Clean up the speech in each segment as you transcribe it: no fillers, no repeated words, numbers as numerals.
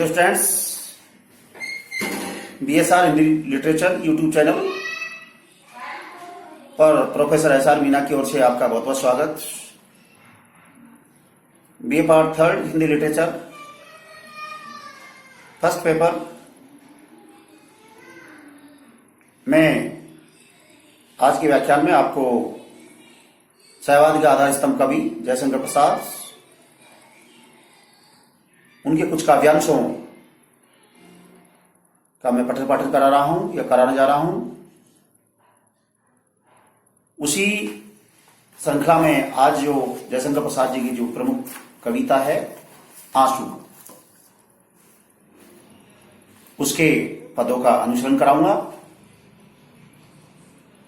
Dear students, BSR Hindi literature YouTube channel पर professor SR Meena की ओर से आपका बहुत बहुत स्वागत। BA part third Hindi literature first paper में आज के व्याख्यान में आपको साह्यवादी के आधार स्तंभ कवि जयशंकर प्रसाद, उनके कुछ काव्यांशों का मैं पठन पाठन करा रहा हूं या कराने जा रहा हूं। उसी श्रृंखला में आज जो जयशंकर प्रसाद जी की जो प्रमुख कविता है आंसू, उसके पदों का अनुसरण कराऊंगा।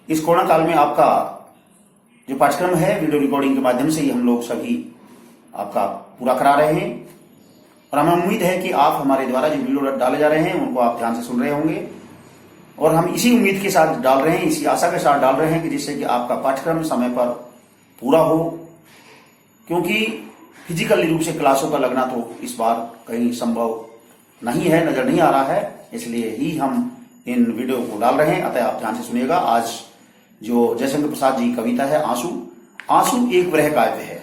इस कोरोना काल में आपका जो पाठ्यक्रम है वीडियो रिकॉर्डिंग के माध्यम से ही हम लोग सभी आपका पूरा करा रहे हैं और हमें उम्मीद है कि आप हमारे द्वारा जो वीडियो डाले जा रहे हैं उनको आप ध्यान से सुन रहे होंगे और हम इसी उम्मीद के साथ डाल रहे हैं, इसी आशा के साथ डाल रहे हैं कि जिससे कि आपका पाठ्यक्रम समय पर पूरा हो, क्योंकि फिजिकल रूप से क्लासों का लगना तो इस बार कहीं संभव नहीं है, नजर नहीं आ रहा है, इसलिए ही हम इन वीडियो को डाल रहे हैं। अतः आप ध्यान से सुनिएगा। आज जो जयशंकर प्रसाद जी कविता है आंसू, आंसू एक विरह काव्य है।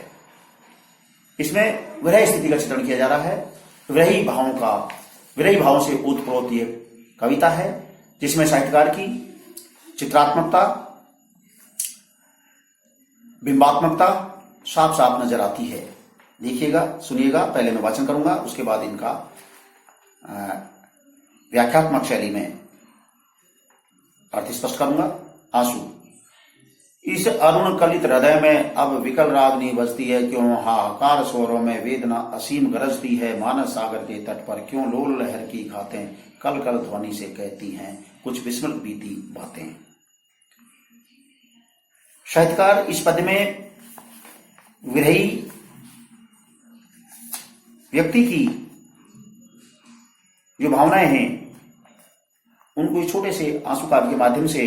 इसमें विरह स्थिति का चित्रण किया जा रहा है। विरही भावों से ओतप्रोत ये कविता है जिसमें साहित्यकार की चित्रात्मकता, बिंबात्मकता साफ साफ नजर आती है। देखिएगा, सुनिएगा। पहले मैं वाचन करूंगा, उसके बाद इनका व्याख्यात्मक शैली में अर्थ स्पष्ट करूंगा। आंसू। इस अरुण कलित हृदय में अब विकल रागनी बजती है, क्यों हाहाकार स्वरों में वेदना असीम गरजती है। मानस सागर के तट पर क्यों लोल लहर की घातें कल कल ध्वनि से कहती हैं कुछ विस्मृत बीती बातें। साहित्यकार इस पद में विरही व्यक्ति की जो भावनाएं हैं उनको इस छोटे से आंसू काव्य के माध्यम से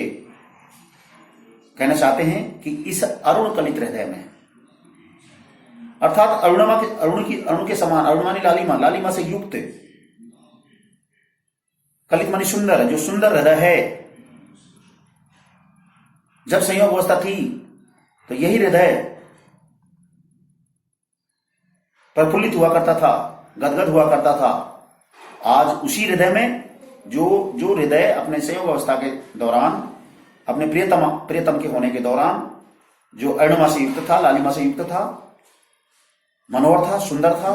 कहना चाहते हैं कि इस अरुण कलित हृदय में, अर्थात अरुण के समान, अरुण मानी लालिमा से युक्त, कलित मानी सुंदर, जो सुंदर हृदय है। जब संयोग अवस्था थी तो यही हृदय प्रफुल्लित हुआ करता था, गदगद हुआ करता था। आज उसी हृदय में जो हृदय अपने संयोग अवस्था के दौरान, अपने प्रियतम के होने के दौरान जो अरुणिमा से युक्त था, लालिमा से युक्त था, मनोहर था, सुंदर था,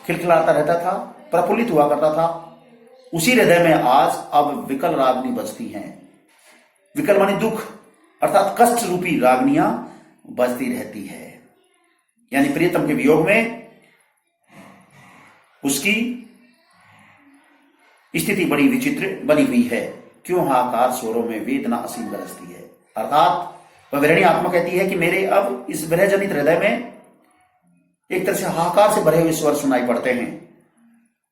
खिलखिलाता रहता था, प्रफुल्लित हुआ करता था, उसी हृदय में आज अब विकल रागनी बजती हैं। विकल मानी दुख, अर्थात कष्ट रूपी रागनियां बजती रहती है। यानी प्रियतम के वियोग में उसकी स्थिति बड़ी विचित्र बनी हुई है। क्यों हाहाकार स्वरों में वेदना असीम गरजती है, अर्थात वह विरणी आत्मा कहती है कि मेरे अब इस विरह जनित हृदय में एक तरह से हाहाकार से भरे हुए स्वर सुनाई पड़ते हैं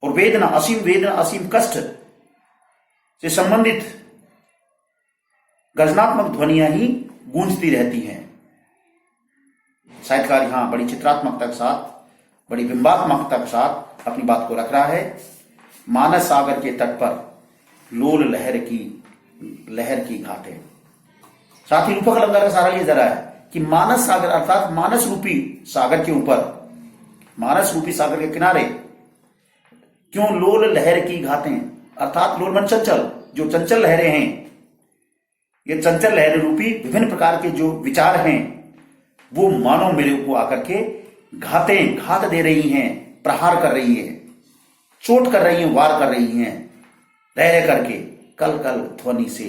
और वेदना असीम कष्ट से संबंधित गर्जनात्मक ध्वनियां ही गूंजती रहती हैं। साहित्यकार यहां बड़ी चित्रात्मकता के साथ, बड़ी बिंबात्मकता के साथ अपनी बात को रख रहा है। मानस सागर के तट पर लोल लहर की घाटें। साथ ही रूपक अलंकार का सहारा लिया जा रहा है कि मानस सागर, अर्थात मानस रूपी सागर के ऊपर, मानस रूपी सागर के किनारे क्यों लोल लहर की घाटें, अर्थात लोल मन चंचल, जो चंचल लहरें हैं, ये चंचल लहरें रूपी विभिन्न प्रकार के जो विचार हैं वो मानो मेरे को आकर के घात दे रही हैं, प्रहार कर रही है, चोट कर रही हैं, वार कर रही हैं, रह करके कल कल ध्वनि से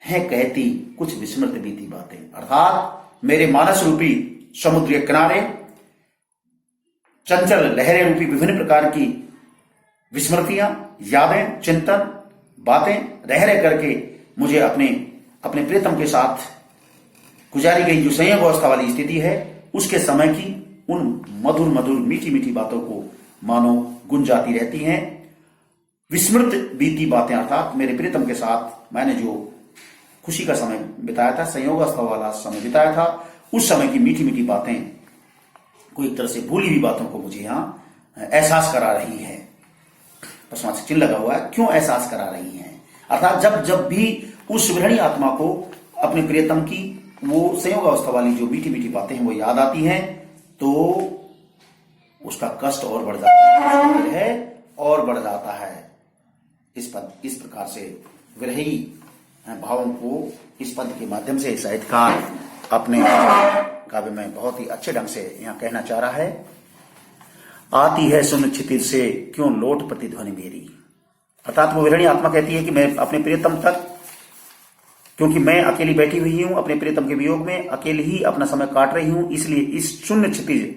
है कहती कुछ विस्मृत बीती बातें। अर्थात मेरे मानस रूपी समुद्र के किनारे चंचल लहरें रूपी विभिन्न प्रकार की विस्मृतियां, यादें, चिंतन, बातें रह करके मुझे अपने प्रियतम के साथ गुजारी गई जो संयोग अवस्था वाली स्थिति है उसके समय की उन मधुर मधुर मीठी मीठी बातों को मानो गुंजाती रहती हैं। विस्मृत बीती बातें, अर्थात मेरे प्रियतम के साथ मैंने जो खुशी का समय बिताया था, संयोगावस्था वाला समय बिताया था, उस समय की मीठी मीठी बातें, कोई एक तरह से भूली हुई बातों को मुझे यहां एहसास करा रही है। प्रश्नवाचक चिन्ह लगा हुआ है, क्यों एहसास करा रही हैं। अर्थात जब जब भी उस विरहणी आत्मा को अपने प्रियतम की वो संयोग अवस्था वाली जो मीठी मीठी बातें हैं वो याद आती हैं, तो उसका कष्ट और बढ़ जाता है और बढ़ जाता है। इस प्रकार से विरही भावों को इस पद के माध्यम से साहित्यकार अपने काव्य में बहुत ही अच्छे ढंग से यहाँ कहना चाह रहा है। आती है सुन क्षितिज से क्यों लोट प्रतिध्वनि मेरी। अर्थात वो विरहणी आत्मा कहती है कि मैं अपने प्रियतम तक, क्योंकि मैं अकेली बैठी हुई हूं अपने प्रियतम के वियोग में, अकेले ही अपना समय काट रही हूं, इसलिए इस शून्य क्षितिज,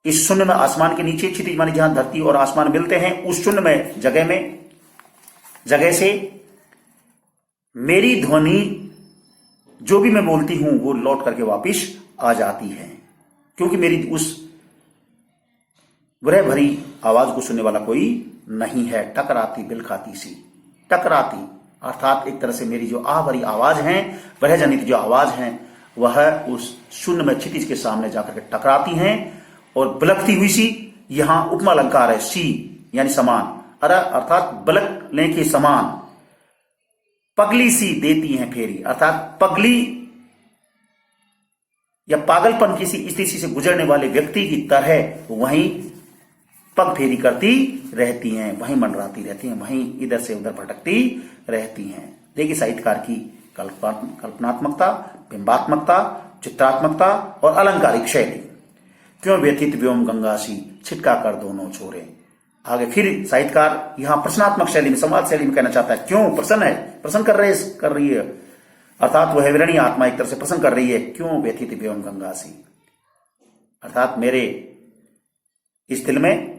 इस शून्य में आसमान के नीचे, क्षितिज माने जहां धरती और आसमान मिलते हैं, उस शून्य में जगह से मेरी ध्वनि जो भी मैं बोलती हूं वो लौट करके वापिस आ जाती है, क्योंकि मेरी उस विरह भरी आवाज को सुनने वाला कोई नहीं है। टकराती बिल खाती सी, टकराती अर्थात एक तरह से मेरी जो आह भरी आवाज है, विरह जनित जो आवाज है, वह उस शून्य में क्षितिज के सामने जाकर के टकराती हैं और बिलखती हुई सी, यहां उपमा अलंकार है, सी यानी समान, अर्थात बिलखने के समान पगली सी देती हैं फेरी, अर्थात पगली या पागलपन की सी स्थिति से गुजरने वाले व्यक्ति की तरह वहीं पग फेरी करती रहती हैं, वहीं मंडराती रहती हैं, वहीं इधर से उधर भटकती रहती हैं। देखिए साहित्यकार की कल्पनात्मकता, बिंबात्मकता, चित्रात्मकता और अलंकारिक शैली। क्यों व्यथित व्योम गंगा सी छिटका कर दोनों छोरे। आगे फिर साहित्यकार यहाँ प्रश्नात्मक शैली में, संवाद शैली में कहना चाहता है, क्यों प्रसन्न है, प्रसन्न कर रही है, अर्थात वह विरहणी आत्मा एक तरह से प्रसन्न कर रही है। क्यों व्यथित व्योम गंगा सी, अर्थात मेरे इस दिल में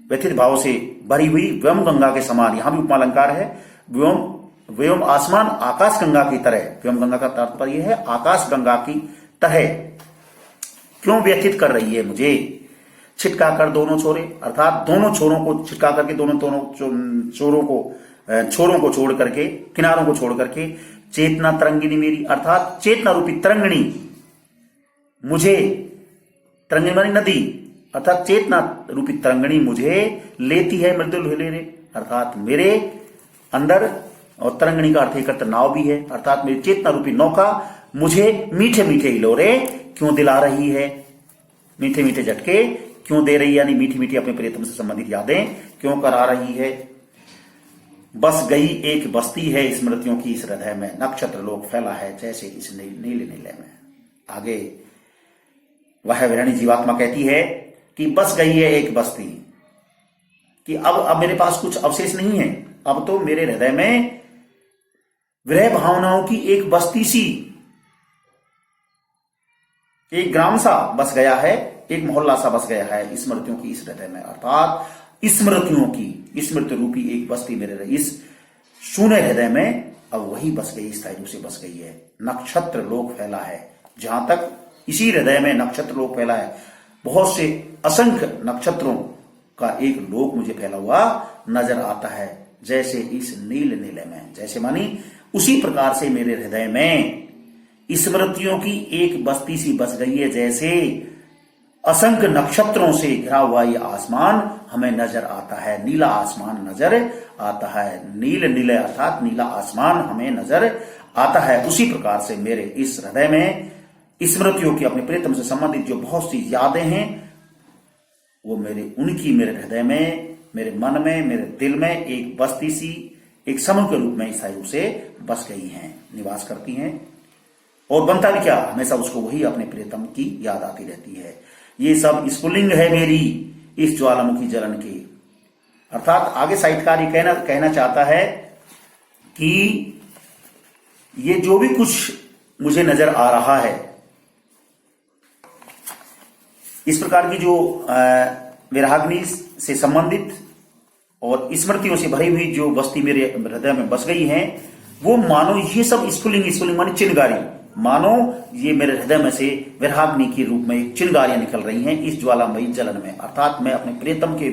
व्यथित भाव से भरी हुई व्योम गंगा के समान, यहां भी उपमा अलंकार है, व्योम आसमान आकाश गंगा की तरह, व्योम गंगा का तात्पर्य है आकाश गंगा की तरह क्यों व्यथित कर रही है मुझे। छिटका कर दोनों छोरे, अर्थात दोनों छोरों को छिटका करके, दोनों छोरों को छोड़ करके, किनारों को छोड़ करके, चेतना तरंगिनी मेरी, अर्थात चेतना रूपी तरंगिणी मुझे, तरंगिनी मानी नदी, अर्थात चेतना रूपी तरंगिणी मुझे लेती है मृदुल हिलोरे, अर्थात मेरे अंदर, और तरंगिणी का अर्थ एक नाव भी है, अर्थात मेरी चेतना रूपी नौका मुझे मीठे मीठे हिलोरे क्यों दिला रही है, मीठे मीठे झटके क्यों दे रही है, यानी मीठी मीठी अपने प्रियतम से संबंधित यादें क्यों करा रही है। बस गई एक बस्ती है स्मृतियों की इस हृदय में, नक्षत्र लोक फैला है जैसे इस नीले नीले में। आगे वह विरहणी जीवात्मा कहती है कि बस गई है एक बस्ती, कि अब मेरे पास कुछ अवशेष नहीं है, अब तो मेरे हृदय में विरह भावनाओं की एक बस्ती सी, एक ग्राम सा बस गया है, एक मोहल्ला सा बस गया है स्मृतियों की इस हृदय में, अर्थात स्मृतियों की स्मृति रूपी एक बस्ती मेरे इस शून्य हृदय में अब वही बस गई, स्थायी रूप से बस गई है। नक्षत्र लोक फैला है, जहां तक इसी हृदय में नक्षत्र लोक फैला है, बहुत से असंख्य नक्षत्रों का एक लोक मुझे फैला हुआ नजर आता है, जैसे इस नील नीले में, जैसे मानी उसी प्रकार से मेरे हृदय में स्मृतियों की एक बस्ती सी बस गई है, जैसे असंख्य नक्षत्रों से घिरा हुआ ये आसमान हमें नजर आता है, नीला आसमान नजर आता है, नील नीले अर्थात नीला आसमान हमें नजर आता है। उसी प्रकार से मेरे इस हृदय में स्मृतियों की, अपने प्रियतम से संबंधित जो बहुत सी यादें हैं, वो उनकी मेरे हृदय में, मेरे मन में, मेरे दिल में एक बस्ती सी, एक समूह के रूप में स्थायी रूप से बस गई हैं, निवास करती हैं, और बनता भी क्या, हमेशा उसको वही अपने प्रियतम की याद आती रहती है। ये सब स्फुलिंग है मेरी इस ज्वालामुखी जलन की, अर्थात आगे साहित्यकार ये कहना चाहता है कि ये जो भी कुछ मुझे नजर आ रहा है, इस प्रकार की जो विराग्नि से संबंधित और स्मृतियों से भरी हुई जो बस्ती मेरे हृदय में बस गई है, वो मानो ये सब स्फुलिंग माने चिनगारी, मानो ये मेरे हृदय में से विराग्नि के रूप में एक चिनगारियां निकल रही हैं इस ज्वालामयी जलन में, अर्थात मैं अपने प्रियतम के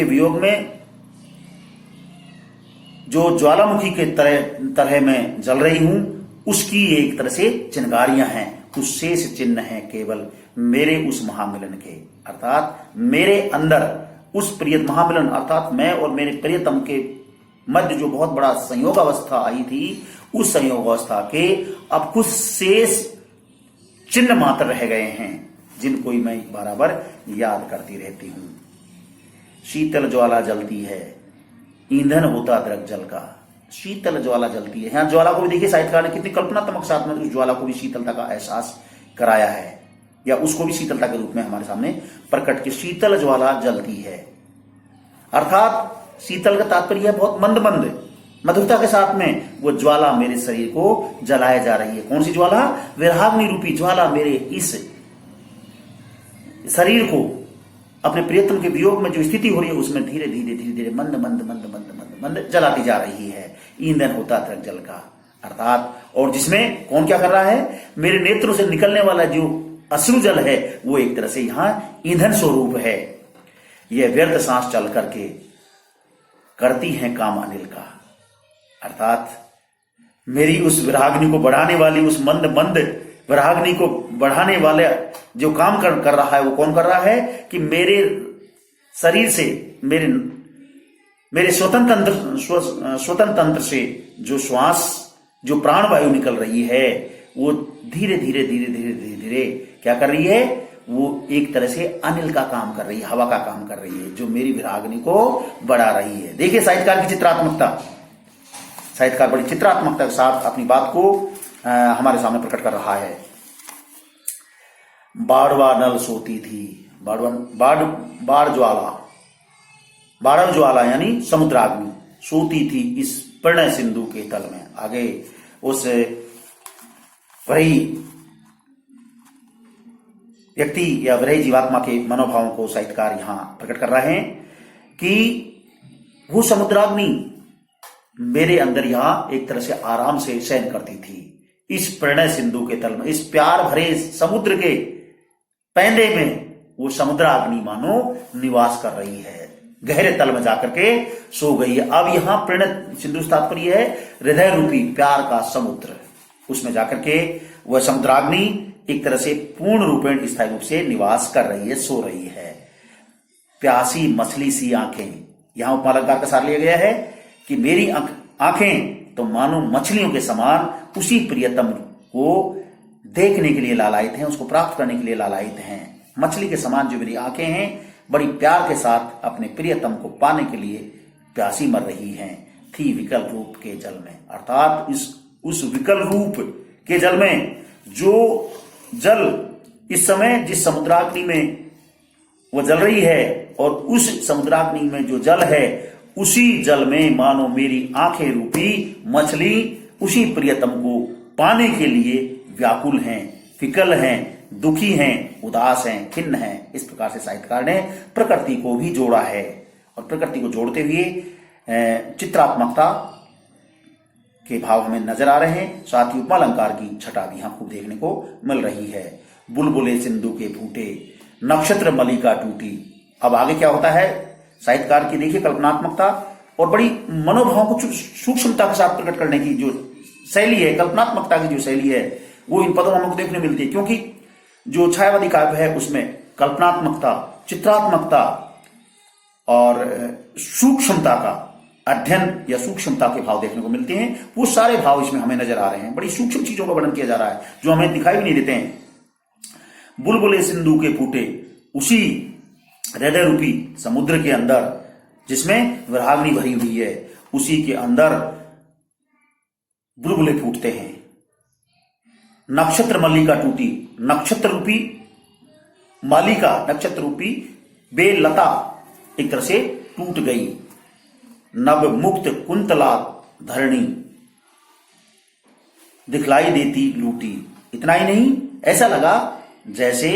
वियोग में जो ज्वालामुखी के तरह में जल रही हूं, उसकी एक तरह से चिनगारियां हैं, कुछ शेष चिन्ह है केवल मेरे उस महामिलन के, अर्थात मेरे अंदर उस प्रिय महामिलन अर्थात मैं और मेरे प्रियतम के मध्य जो बहुत बड़ा संयोग अवस्था आई थी, उस संयोग अवस्था के अब कुछ शेष चिन्ह मात्र रह गए हैं, जिनको मैं बराबर याद करती रहती हूं। शीतल ज्वाला जलती है, ईंधन होता दृग जल का। शीतल ज्वाला जलती है, यहां ज्वाला को भी देखिए साहित्यकार ने कितनी कल्पनात्मक साथ में उस ज्वाला को भी शीतलता का एहसास कराया है, या उसको भी शीतलता के रूप में हमारे सामने प्रकट की। शीतल ज्वाला जलती है, अर्थात शीतल का तात्पर्य है बहुत मंद मंद मधुरता के साथ में वो ज्वाला मेरे शरीर को जलाए जा रही है। कौन सी ज्वाला? विरहाग्नि रूपी ज्वाला मेरे इस शरीर को अपने प्रियतम के वियोग में जो स्थिति हो रही है उसमें धीरे धीरे मंद मंद मंद मंद मंद मंद जलाती जा रही है। ईंधन होता दृग जल का, अर्थात और जिसमें कौन क्या कर रहा है? मेरे नेत्रों से निकलने वाला जो अश्रु जल है वो एक तरह से यहां ईंधन स्वरूप है। यह व्यर्थ सांस चल करके करती है काम अनिल का, अर्थात मेरी उस विराग्नि को बढ़ाने वाली, उस मंद मंद विराग्नि को बढ़ाने वाले जो काम कर रहा है वो कौन कर रहा है कि मेरे शरीर से मेरे स्वतंत्र तंत्र से जो श्वास जो प्राणवायु निकल रही है वो धीरे धीरे क्या कर रही है? वो एक तरह से अनिल का काम कर रही है, हवा का काम कर रही है, जो मेरी विराग्नि को बढ़ा रही है। देखिए साहित्यकार की चित्रात्मकता, साहित्यकार बड़ी चित्रात्मकता के साथ अपनी बात को हमारे सामने प्रकट कर रहा है। बाड़वा नल सोती थी, बाड़व ज्वाला यानी समुद्राग्नि सोती थी इस प्रणय सिंधु के तल में। आगे उस वही व्यक्ति या वही जीवात्मा के मनोभावों को साहित्यकार यहां प्रकट कर रहे हैं कि वो समुद्राग्नि मेरे अंदर यहां एक तरह से आराम से शयन करती थी इस प्रणय सिंधु के तल में, इस प्यार भरे समुद्र के पैंदे में वो समुद्राग्नि मानो निवास कर रही है, गहरे तल में जाकर के सो गई है। अब यहां प्रणय सिंधु तात्पर्य है हृदय रूपी प्यार का समुद्र, उसमें जाकर के वह समुद्राग्नि एक तरह से पूर्ण रूपेण स्थायी रूप से निवास कर रही है, सो रही है। प्यासी मछली सी आंखें, यहां उपमालंकार का सार लिया गया है कि मेरी आंखें तो मानो मछलियों के समान उसी प्रियतम को देखने के लिए लालायित हैं, उसको प्राप्त करने के लिए लालायित हैं। मछली के समान जो मेरी आंखें हैं बड़ी प्यार के साथ अपने प्रियतम को पाने के लिए प्यासी मर रही हैं। थी विकल रूप के जल में, अर्थात उस विकल रूप के जल में, जो जल इस समय जिस समुद्राग्नि में वो जल रही है और उस समुद्राग्नि में जो जल है उसी जल में मानो मेरी आंखें रूपी मछली उसी प्रियतम को पाने के लिए व्याकुल हैं, फिकल हैं, दुखी हैं, उदास हैं, खिन्न हैं। इस प्रकार से साहित्यकार ने प्रकृति को भी जोड़ा है और प्रकृति को जोड़ते हुए चित्रात्मकता के भाव हमें नजर आ रहे हैं। साथ ही उपमालंकार की छटा भी यहां खूब देखने को मिल रही है। बुलबुले सिंधु के फूटे, नक्षत्र मलिका टूटी। अब आगे क्या होता है? साहित्यकार की देखिए कल्पनात्मकता और बड़ी मनोभावों को सूक्ष्मता के साथ प्रकट करने की जो शैली है, कल्पनात्मकता की जो शैली है, वो इन पदों में हमको देखने मिलती है। क्योंकि जो छायावादी काव्य है उसमें कल्पनात्मकता, चित्रात्मकता और सूक्ष्मता का अध्ययन या सूक्ष्मता के भाव देखने को मिलते हैं। वो सारे भाव इसमें हमें नजर आ रहे हैं। बड़ी सूक्ष्म चीजों का वर्णन किया जा रहा है जो हमें दिखाई भी नहीं देते हैं। बुलबुले सिंधु के फूटे, उसी हृदय रूपी समुद्र के अंदर जिसमें विराग्नि भरी हुई है, उसी के अंदर बुलबुले फूटते हैं। नक्षत्र मल्लिका टूटी, नक्षत्र रूपी मालिका, नक्षत्र रूपी बेलता एक तरह से टूट गई। नव मुक्त कुंतला धरणी दिखलाई देती लूटी। इतना ही नहीं, ऐसा लगा जैसे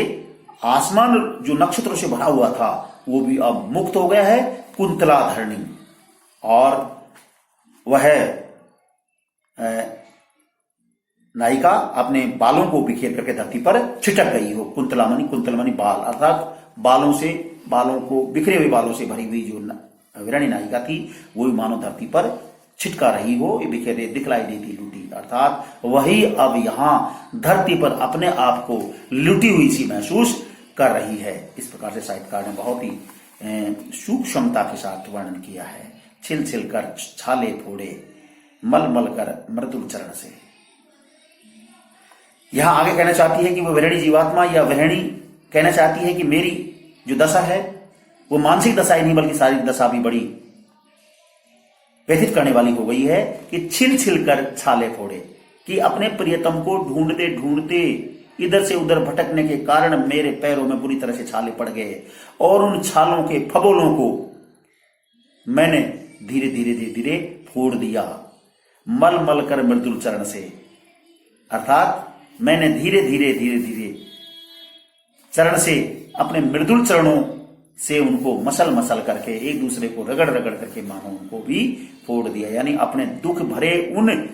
आसमान जो नक्षत्रों से भरा हुआ था वो भी अब मुक्त हो गया है, कुंतला धरणी, और वह नायिका अपने बालों को बिखेर करके धरती पर छिटक गई हो। कुंतल मणि बाल, अर्थात बालों को बिखरे हुए बालों से भरी हुई जो वीरानी नायिका थी वो भी मानो धरती पर छिटका रही हो, ये बिखेरे दिखलाई देती लूटी, अर्थात वही अब यहां धरती पर अपने आप को लूटी हुई सी महसूस कर रही है। इस प्रकार से साहित्यकार ने बहुत ही सूक्ष्मता के साथ वर्णन किया है। छिल छिल कर छाले फोड़े, मल मल कर मृदुल चरण से। यहां आगे कहना चाहती है कि वो विरणी जीवात्मा या विरणी कहना चाहती है कि मेरी जो दशा है वो मानसिक दशा ही नहीं बल्कि शारीरिक दशा भी बड़ी व्यथित करने वाली हो गई है कि छिल छिल कर छाले फोड़े, कि अपने प्रियतम को ढूंढते ढूंढते इधर से उधर भटकने के कारण मेरे पैरों में बुरी तरह से छाले पड़ गए और उन छालों के फबोलों को मैंने धीरे धीरे धीरे धीरे फोड़ दिया। मल मल कर मृदुल चरण से, अर्थात मैंने धीरे धीरे धीरे धीरे चरण से अपने मृदुल चरणों से उनको मसल मसल करके एक दूसरे को रगड़ रगड़ करके मानो उनको भी फोड़ दिया, यानी अपने दुख भरे उन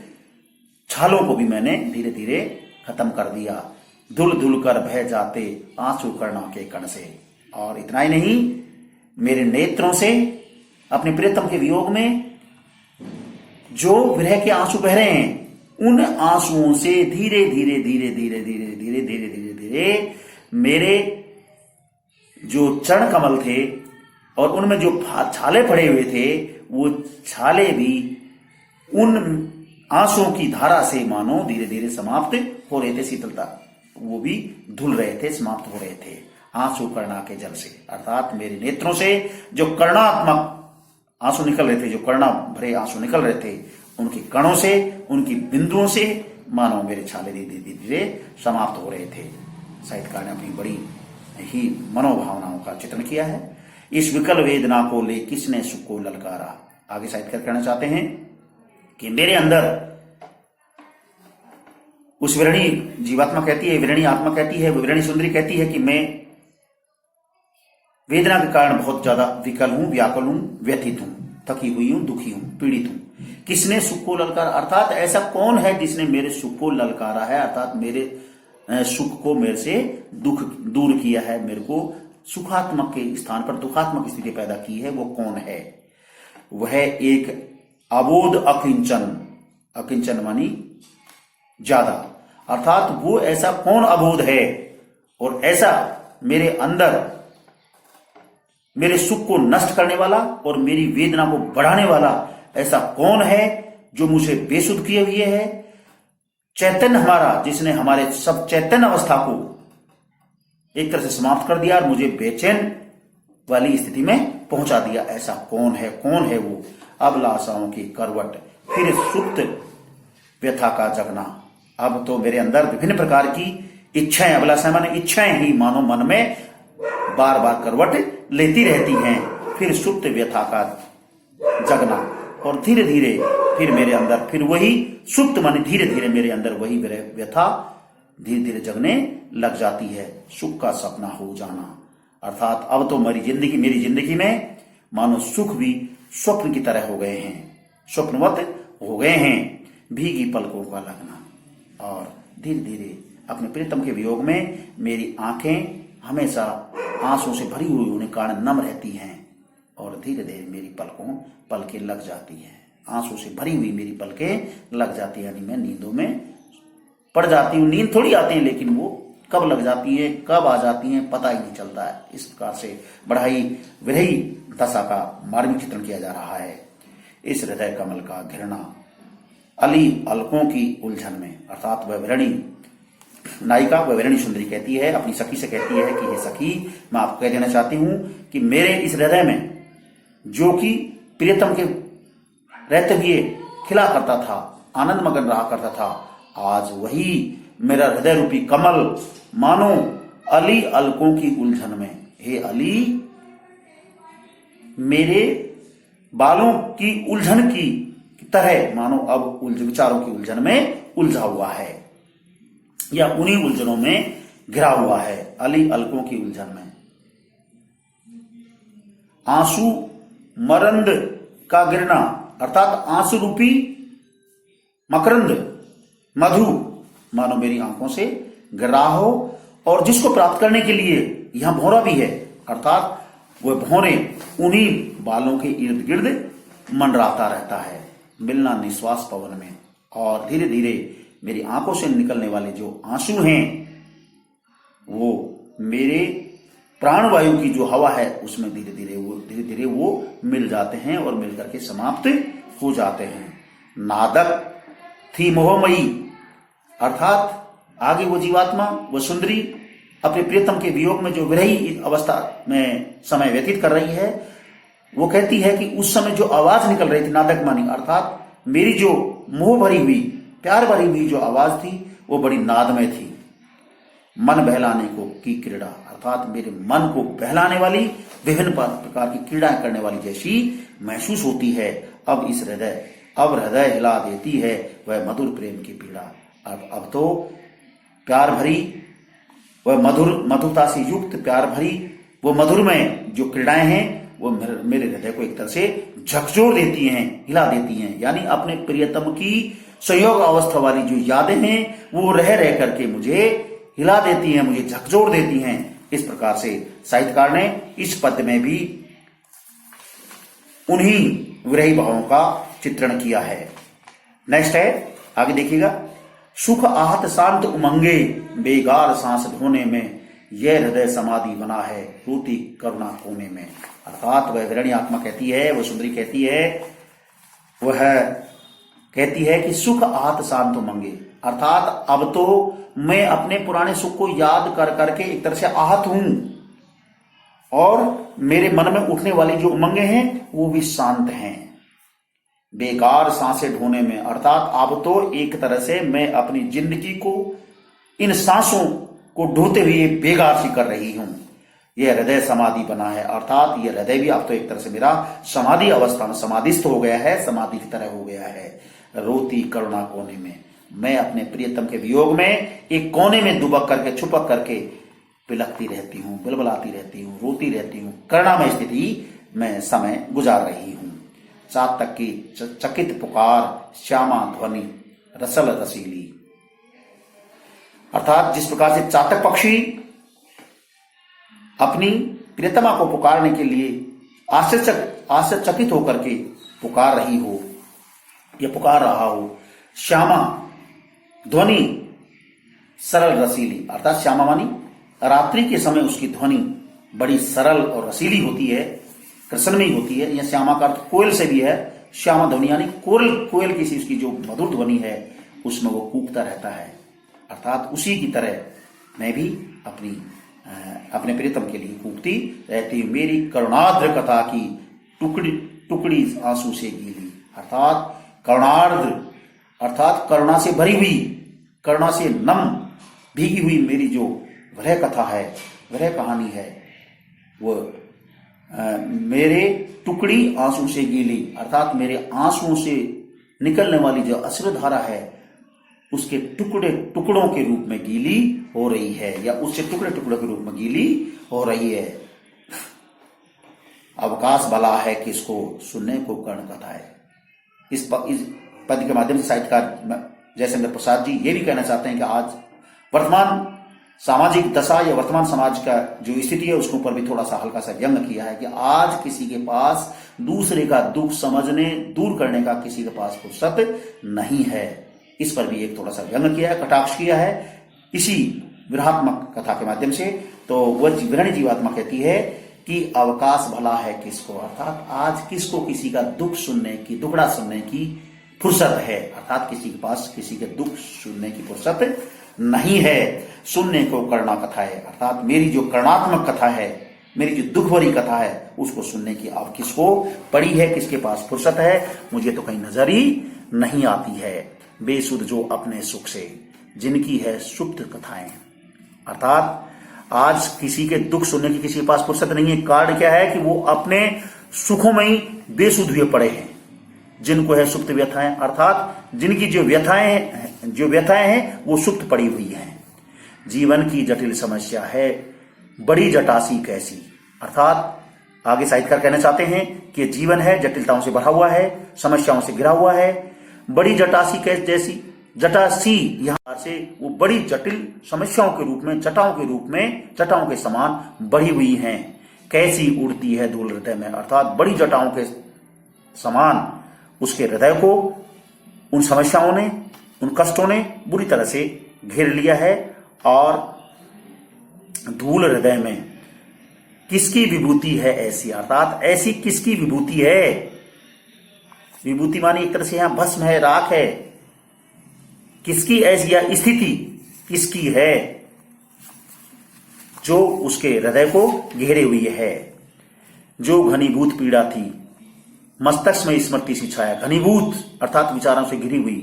छालों को भी मैंने धीरे धीरे खत्म कर दिया। धुल धुल कर बह जाते आंसू करना के कण से। और इतना ही नहीं, मेरे नेत्रों से अपने प्रियतम के वियोग में जो विरह के आंसू बह रहे हैं उन आंसुओं से धीरे धीरे धीरे धीरे धीरे धीरे धीरे धीरे धीरे मेरे जो चरण कमल थे और उनमें जो छाले पड़े हुए थे वो छाले भी उन आंसुओं की धारा से मानो धीरे धीरे समाप्त हो रहे थे। शीतलता वो भी धुल रहे थे, समाप्त हो रहे थे आंसू कर्णा के जल से, अर्थात मेरे नेत्रों से जो कर्णात्मक आंसू निकल रहे थे, जो कर्णा भरे आंसू निकल रहे थे, उनके कणों से, उनकी बिंदुओं से मानो मेरे छाले धीरे धीरे धीरे समाप्त हो रहे थे। साहित्यकार ने अपनी बड़ी ही मनोभावनाओं का चित्रण किया है। इस विकल वेदना को ले किसने सुख को ललकारा। आगे साहित्यकार कहना चाहते हैं कि मेरे अंदर उस विरणी जीवात्मा कहती है, विरणी आत्मा कहती है, विरणी सुंदरी कहती है कि मैं वेदना के कारण बहुत ज्यादा विकल हूं, व्याकुल हूं, व्यथित हूं, थकी हुई हूं, दुखी हूं, पीड़ित हूं। किसने सुख को ललकारा, अर्थात ऐसा कौन है जिसने मेरे सुख को ललकारा है, अर्थात मेरे सुख को मेरे से दुख दूर किया है, मेरे को सुखात्मक के स्थान पर दुखात्मक स्थिति पैदा की है, वो कौन है। वह एक अबोध अकिंचन, अकिंचन मानी ज्यादा, अर्थात वो ऐसा कौन अबोध है और ऐसा मेरे अंदर मेरे सुख को नष्ट करने वाला और मेरी वेदना को बढ़ाने वाला ऐसा कौन है जो मुझे बेसुध किए हुए है। चैतन्य हमारा, जिसने हमारे सब चैतन्य अवस्था को एक तरह से समाप्त कर दिया और मुझे बेचैन वाली स्थिति में पहुंचा दिया, ऐसा कौन है, कौन है वो। अभिलाषाओं की करवट, फिर सुप्त व्यथा का जगना। अब तो मेरे अंदर विभिन्न प्रकार की इच्छाएं, अभिलाषाएं माने इच्छाएं ही मानो मन में बार बार करवट लेती रहती हैं। फिर सुप्त व्यथा का जगना और धीरे धीरे फिर मेरे अंदर फिर वही सुप्त माने धीरे धीरे मेरे अंदर वही व्यथा धीरे धीरे जगने लग जाती है। सुख का सपना हो जाना, अर्थात अब तो मेरी जिंदगी में मानो सुख भी स्वप्न की तरह हो गए हैं, स्वप्नवत हो गए हैं। भीगी पलकों का लगना और धीरे धीरे अपने प्रियतम के वियोग में मेरी आंखें हमेशा आंसू से भरी हुई होने कारण नम रहती हैं और धीरे धीरे मेरी पलकें लग जाती हैं। आंसू से भरी हुई मेरी पलकें लग जाती है, यानी मैं नींदों में पड़ जाती हूँ। नींद थोड़ी आती है लेकिन वो कब लग जाती है, कब आ जाती है, पता ही नहीं चलता है। इस प्रकार से बढ़ाई विरही दशा का मार्मिक चित्रण किया जा रहा है। इस हृदय कमल का घृणा अली अलकों की उलझन में, अर्थात वह विरणी नायिका, वह विरणी सुंदरी कहती है, अपनी सखी से कहती है कि हे सखी, मैं आपको कह देना चाहती हूं कि मेरे इस हृदय में जो कि प्रियतम के रहते हुए खिला करता था, आनंद मगन रहा करता था, आज वही मेरा हृदय रूपी कमल मानो अली अलकों की उलझन में, हे अली, मेरे बालों की उलझन की तरह मानो अब विचारों की उलझन में उलझा हुआ है या उन्हीं उलझनों में घिरा हुआ है, अली अलकों की उलझन में। आंसू मरंद का गिरना, अर्थात आंसू रूपी मकरंद मधु मानो मेरी आंखों से गिर रहा हो और जिसको प्राप्त करने के लिए यहां भौरा भी है, अर्थात वह भौरे उन्हीं बालों के इर्द गिर्द मंडराता रहता है। मिलना निश्वास पवन में, और धीरे धीरे मेरी आंखों से निकलने वाले जो आंसू हैं वो मेरे प्राणवायु की जो हवा है उसमें धीरे धीरे वो मिल जाते हैं और मिल करके समाप्त हो जाते हैं। नादक थी मोहमयी, अर्थात आगे वो जीवात्मा, वो सुंदरी अपने प्रियतम के वियोग में जो विरही अवस्था में समय व्यतीत कर रही है, वो कहती है कि उस समय जो आवाज निकल रही थी नादक मानी, अर्थात मेरी जो मोह भरी हुई, प्यार भरी हुई जो आवाज थी वो बड़ी नादमय थी। मन बहलाने को की क्रीड़ा, अर्थात मेरे मन को बहलाने वाली, विभिन्न प्रकार की क्रीड़ाएं करने वाली जैसी महसूस होती है। अब हृदय हिला देती है वह मधुर प्रेम की पीड़ा। अब तो प्यार भरी, वह मधुरता से युक्त प्यार भरी वो मधुरमय जो क्रीड़ाएं हैं वो मेरे हृदय को एक तरह से झकझोर देती हैं, हिला देती हैं। यानी अपने प्रियतम की संयोग अवस्था वाली जो यादें हैं वो रह करके मुझे हिला देती हैं, मुझे झकझोर देती हैं। इस प्रकार से साहित्यकार ने इस पद्य में भी उन्हीं विरही भावों का चित्रण किया है। नेक्स्ट है, आगे देखिएगा। सुख आहत शांत उमंगे, बेगार सांस ढोने में, यह हृदय समाधि बना है, रोती करुणा कोने में। अर्थात वह विरणी आत्मा कहती है, वह सुंदरी कहती है, वह कहती है कि सुख आहत शांत उमंगे, अर्थात अब तो मैं अपने पुराने सुख को याद कर करके एक तरह से आहत हूं और मेरे मन में उठने वाली जो उमंगे हैं वो भी शांत हैं। बेकार सांसें ढोने में, अर्थात अब तो एक तरह से मैं अपनी जिंदगी को इन सांसों को ढोते हुए बेगार सी कर रही हूं। यह हृदय समाधि बना है, अर्थात यह हृदय भी अब तो एक तरह से मेरा समाधि अवस्था में समाधिस्थ हो गया है, समाधि की तरह हो गया है। रोती करुणा कोने में, मैं अपने प्रियतम के वियोग में एक कोने में दुबक करके छुपक करके बिलखती रहती हूं, बिलबलाती रहती हूं, रोती रहती हूं, करुणामय स्थिति में समय गुजार रही हूं। चात तक की चकित पुकार, श्यामा ध्वनि रसल रसीली, अर्थात जिस प्रकार से चातक पक्षी अपनी प्रियतमा को पुकारने के लिए आश्चर्यचकित होकर के पुकार रही हो या पुकार रहा हो, श्यामा ध्वनि सरल रसीली, अर्थात श्यामा मानी रात्रि के समय उसकी ध्वनि बड़ी सरल और रसीली होती है, कृष्णमयी होती है। यह श्यामा का अर्थ कोयल से भी है, श्यामा ध्वनि यानी कोयल की सी उसकी जो मधुर ध्वनि है उसमें वो कूकता रहता है। अर्थात उसी की तरह मैं भी अपने प्रियतम के लिए कूकती रहती हूं। मेरी करुणाद्र कथा की टुकड़ी आंसू से गीली, अर्थात करुणार्द्र अर्थात करुणा से भरी हुई, करुणा से नम भीगी हुई मेरी जो वह कथा है, वह कहानी है, वो मेरे टुकड़ी आंसू से गीली, अर्थात मेरे आंसुओं से निकलने वाली जो अश्रुधारा है उसके टुकड़ों के रूप में गीली हो रही है, या उससे टुकड़े के रूप में गीली हो रही है। अवकाश भला है किसको, सुनने को कर्ण कथा है। इस पद के माध्यम से साहित्यकार जयशंकर प्रसाद जी ये भी कहना चाहते हैं कि आज वर्तमान सामाजिक दशा या वर्तमान समाज का जो स्थिति है उसके ऊपर भी थोड़ा सा हल्का सा व्यंग किया है कि आज किसी के पास दूसरे का दुख समझने, दूर करने का किसी के पास फुर्सत नहीं है। इस पर भी एक थोड़ा सा व्यंग किया है, कटाक्ष किया है इसी विरहात्मक कथा के माध्यम से। तो वह विरणी जीवात्मा कहती है कि अवकाश भला है किसको, अर्थात आज किसको किसी का दुख सुनने की, दुखड़ा सुनने की फुर्सत है, अर्थात किसी के पास किसी के दुख सुनने की फुर्सत नहीं है। सुनने को करुणा कथा है, अर्थात मेरी जो करुणात्मक कथा है, मेरी जो दुख भरी कथा है उसको सुनने की अब किसको पड़ी है, किसके पास फुर्सत है, मुझे तो कहीं नजर ही नहीं आती है। बेसुध जो अपने सुख से, जिनकी है सुप्त कथाएं, अर्थात आज किसी के दुख सुनने की किसी के पास फुर्सत नहीं है। कारण क्या है कि वो अपने सुखों में ही बेसुध हुए पड़े हैं, जिनको है सुप्त व्यथाएं, अर्थात जिनकी जो व्यथाएं हैं वो सुप्त पड़ी हुई हैं। जीवन की जटिल समस्या है बड़ी जटासी कैसी, अर्थात आगे साहित्यकार कहना चाहते हैं कि जीवन है जटिलताओं से भरा हुआ है, समस्याओं से घिरा हुआ है। बड़ी जटासी कैसी, जैसी जटासी यहां से वो बड़ी जटिल समस्याओं के रूप में, जटाओं के समान बढ़ी हुई हैं। कैसी उड़ती है धूल हृदय में, अर्थात बड़ी जटाओं के समान उसके हृदय को उन समस्याओं ने, उन कष्टों ने बुरी तरह से घेर लिया है। और धूल हृदय में किसकी विभूति है ऐसी, अर्थात ऐसी किसकी विभूति है। विभूति मानी एक तरह से यहां भस्म है, राख है। किसकी ऐसी या स्थिति किसकी है जो उसके हृदय को घेरे हुई है। जो घनीभूत पीड़ा थी, मस्तक में स्मृति सी छाया, घनीभूत अर्थात विचारों से घिरी हुई,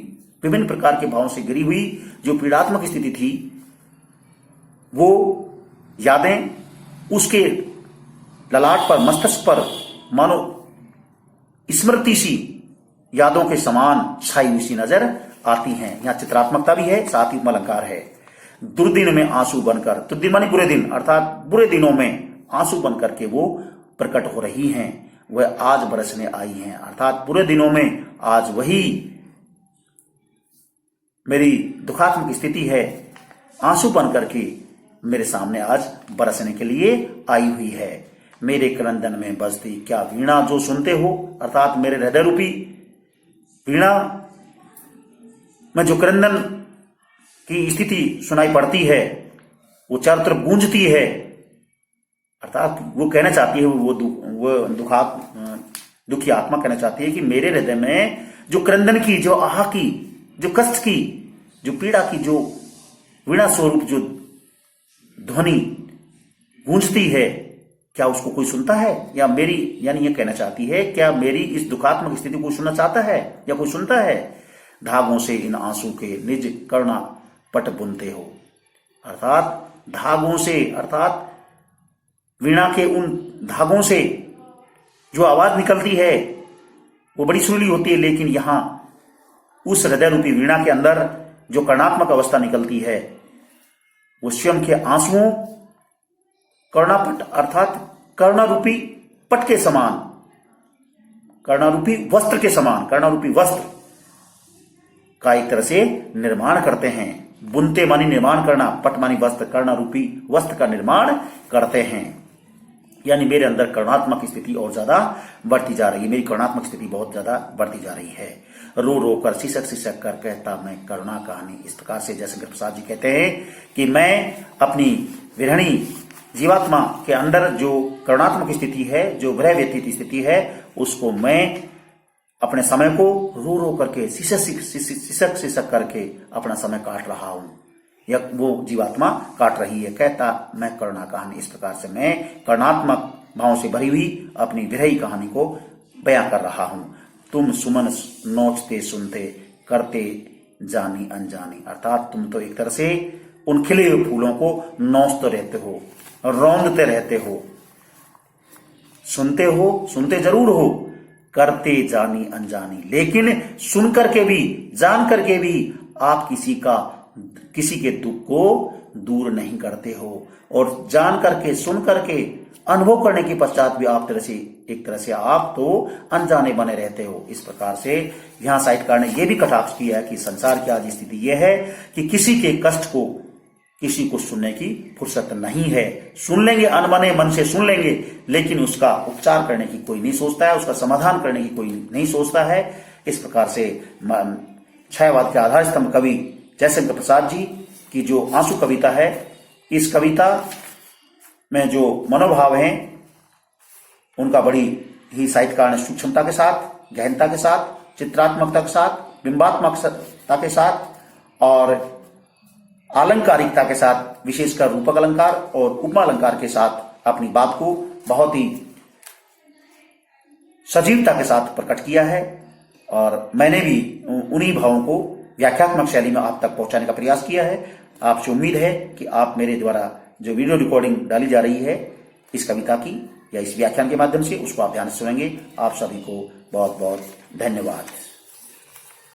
विभिन्न प्रकार के भावों से घिरी हुई जो पीड़ात्मक स्थिति थी, वो यादें उसके ललाट पर, मस्तिष्क पर मानो स्मृति सी यादों के समान छाई हुई सी नजर आती हैं। यहां चित्रात्मकता भी है, साथ ही अलंकार है। दुर्दिन में आंसू बनकर, दुर्दिन मानी बुरे दिन, अर्थात बुरे दिनों में आंसू बनकर के वो प्रकट हो रही हैं, वह आज बरसने आई हैं। अर्थात बुरे दिनों में आज वही मेरी दुखात्मक स्थिति है, आंसू बनकर के मेरे सामने आज बरसने के लिए आई हुई है। मेरे क्रंदन में बजती क्या वीणा जो सुनते हो, अर्थात मेरे हृदय रूपी वीणा में जो क्रंदन की स्थिति सुनाई पड़ती है, वो चारों तरफ गूंजती है। अर्थात वो कहना चाहती है, वो दुखी आत्मा कहना चाहती है कि मेरे हृदय में जो क्रंदन की, जो आह की, जो कष्ट की, जो पीड़ा की, जो वीणा स्वरूप जो ध्वनि गूंजती है, क्या उसको कोई सुनता है? या मेरी, यानी ये कहना चाहती है, क्या मेरी इस दुखात्मक स्थिति को सुनना चाहता है या कोई सुनता है? धागों से इन आंसू के निज कर्णा पट बुनते हो, अर्थात धागों से, अर्थात वीणा के उन धागों से जो आवाज निकलती है वो बड़ी सुरीली होती है, लेकिन यहां उस हृदय रूपी वीणा के अंदर जो कर्णात्मक अवस्था निकलती है, वो स्वयं के आंसुओं, कर्णापट अर्थात कर्णारूपी पट के समान, कर्णारूपी वस्त्र के समान, कर्णारूपी वस्त्र का एक तरह से निर्माण करते हैं। बुनते मानी निर्माण करना, पट मानी वस्त्र, कर्णारूपी वस्त्र का निर्माण करते हैं। यानी मेरे अंदर कर्णात्मक स्थिति और ज्यादा बढ़ती जा रही है, मेरी कर्णात्मक स्थिति बहुत ज्यादा बढ़ती जा रही है। रो रो कर, सिसक सिसक कर कहता मैं करुणा कहानी। इस प्रकार से जयशंकर प्रसाद जी कहते हैं कि मैं अपनी विरहणी जीवात्मा के अंदर जो करुणात्मक स्थिति है, जो विरह व्यतीत स्थिति है, उसको मैं अपने समय को रो रो करके, सिसक सिसक करके अपना समय काट रहा हूं, या वो जीवात्मा काट रही है। कहता मैं करुणा कहानी। इस प्रकार से मैं कर्णात्मक भावों से भरी हुई अपनी विरही कहानी को बयां कर रहा हूं। तुम सुमन नोचते सुनते करते जानी अनजानी, अर्थात तुम तो एक तरह से उन खिले हुए फूलों को नोचते रहते हो, रौंदते रहते हो, सुनते जरूर हो, करते जानी अनजानी, लेकिन सुन करके भी, जान करके भी आप किसी के दुख को दूर नहीं करते हो, और जान करके, सुन करके, अनुभव करने के पश्चात भी आप एक तरह से आप तो अनजाने बने रहते हो। इस प्रकार से यहां साहित्यकार ने यह भी कटाक्ष किया है कि संसार की आज स्थिति यह है कि किसी के कष्ट को किसी को सुनने की फुर्सत नहीं है। सुन लेंगे, अनमने मन से सुन लेंगे, लेकिन उसका उपचार करने की कोई नहीं सोचता है, उसका समाधान करने की कोई नहीं सोचता है। इस प्रकार से छायावाद के आधार स्तंभ कवि जयशंकर प्रसाद जी की जो आंसू कविता है, इस कविता में जो मनोभाव हैं उनका बड़ी ही साहित्यकार ने सूक्ष्मता के साथ, गहनता के साथ, चित्रात्मकता के साथ, बिंबात्मकता के साथ और आलंकारिकता के साथ, विशेषकर रूपक अलंकार और उपमा अलंकार के साथ अपनी बात को बहुत ही सजीवता के साथ प्रकट किया है। और मैंने भी उन्हीं भावों को व्याख्यात्मक शैली में आप तक पहुंचाने का प्रयास किया है। आपसे उम्मीद है कि आप मेरे द्वारा जो वीडियो रिकॉर्डिंग डाली जा रही है इस कविता की या इस व्याख्यान के माध्यम से, उसको आप ध्यान से सुनेंगे। आप सभी को बहुत बहुत धन्यवाद।